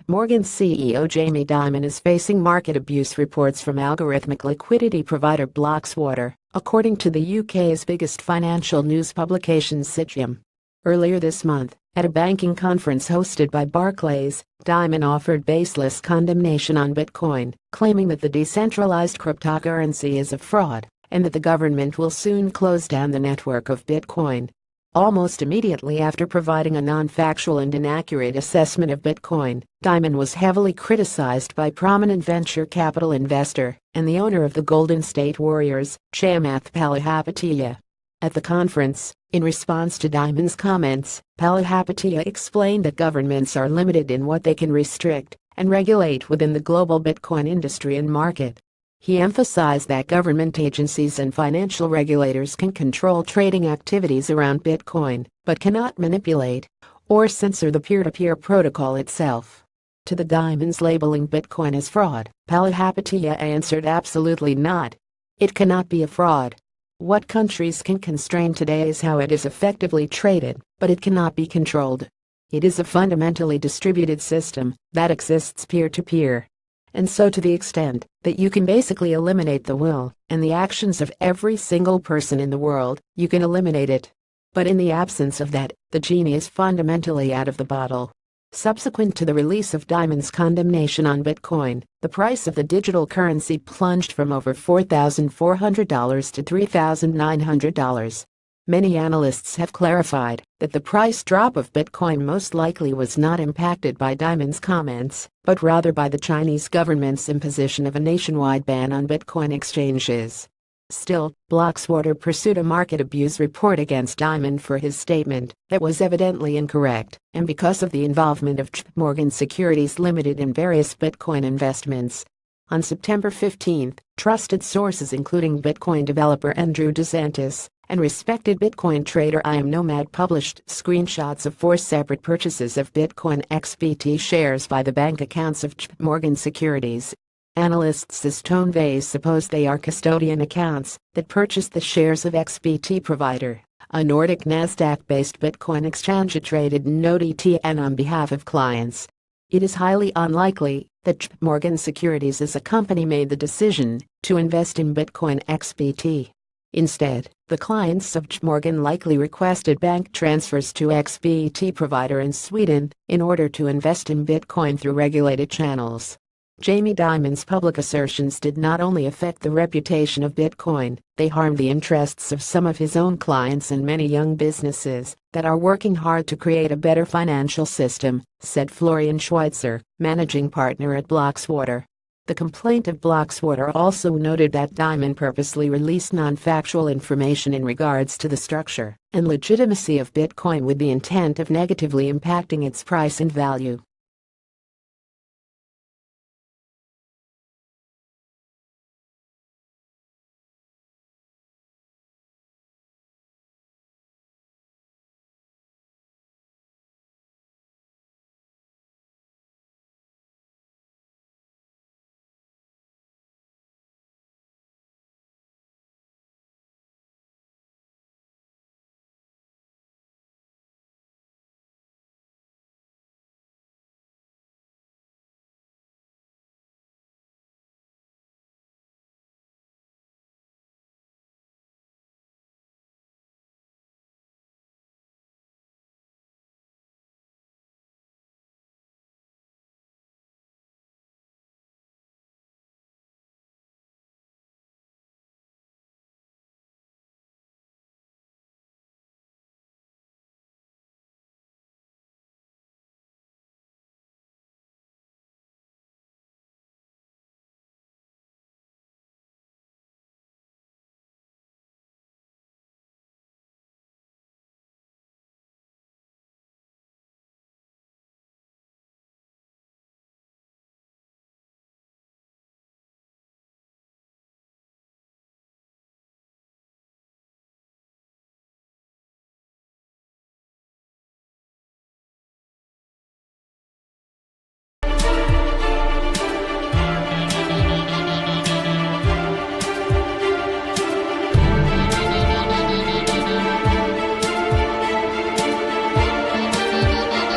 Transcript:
JPMorgan CEO Jamie Dimon is facing market abuse reports from algorithmic liquidity provider Blockswa, according to the UK's biggest financial news publication Citizen. Earlier this month, at a banking conference hosted by Barclays, Dimon offered baseless condemnation on Bitcoin, claiming that the decentralized cryptocurrency is a fraud and that the government will soon close down the network of Bitcoin. Almost immediately after providing a non-factual and inaccurate assessment of Bitcoin, Dimon was heavily criticized by prominent venture capital investor and the owner of the Golden State Warriors, Chamath Palihapitiya. At the conference, in response to Dimon's comments, Palihapitiya explained that governments are limited in what they can restrict and regulate within the global Bitcoin industry and market. He emphasized that government agencies and financial regulators can control trading activities around Bitcoin, but cannot manipulate or censor the peer-to-peer protocol itself. To the Dimon's labeling Bitcoin as fraud, Palihapitiya answered absolutely not. It cannot be a fraud. What countries can constrain today is how it is effectively traded, but it cannot be controlled. It is a fundamentally distributed system that exists peer-to-peer. And so to the extent that you can basically eliminate the will and the actions of every single person in the world, you can eliminate it. But in the absence of that, the genie is fundamentally out of the bottle. Subsequent to the release of Dimon's condemnation on Bitcoin, the price of the digital currency plunged from over $4,400 to $3,900. Many analysts have clarified that the price drop of Bitcoin most likely was not impacted by Dimon's comments, but rather by the Chinese government's imposition of a nationwide ban on Bitcoin exchanges. Still, Blockswa pursued a market abuse report against Dimon for his statement that was evidently incorrect, and because of the involvement of JPMorgan Securities Limited in various Bitcoin investments. On September 15, trusted sources including Bitcoin developer Andrew DeSantis and respected Bitcoin trader I Am Nomad published screenshots of 4 separate purchases of Bitcoin XBT shares by the bank accounts of JPMorgan Securities. Analysts as Tonvay suppose they are custodian accounts that purchased the shares of XBT Provider, a Nordic Nasdaq-based Bitcoin exchange traded Node ETN on behalf of clients. It is highly unlikely that JPMorgan Securities as a company made the decision to invest in Bitcoin XBT. Instead, the clients of JPMorgan likely requested bank transfers to XBT Provider in Sweden in order to invest in Bitcoin through regulated channels. Jamie Dimon's public assertions did not only affect the reputation of Bitcoin, they harmed the interests of some of his own clients and many young businesses that are working hard to create a better financial system, said Florian Schweitzer, managing partner at Blockswa. The complaint of Blockswa also noted that Dimon purposely released non-factual information in regards to the structure and legitimacy of Bitcoin with the intent of negatively impacting its price and value.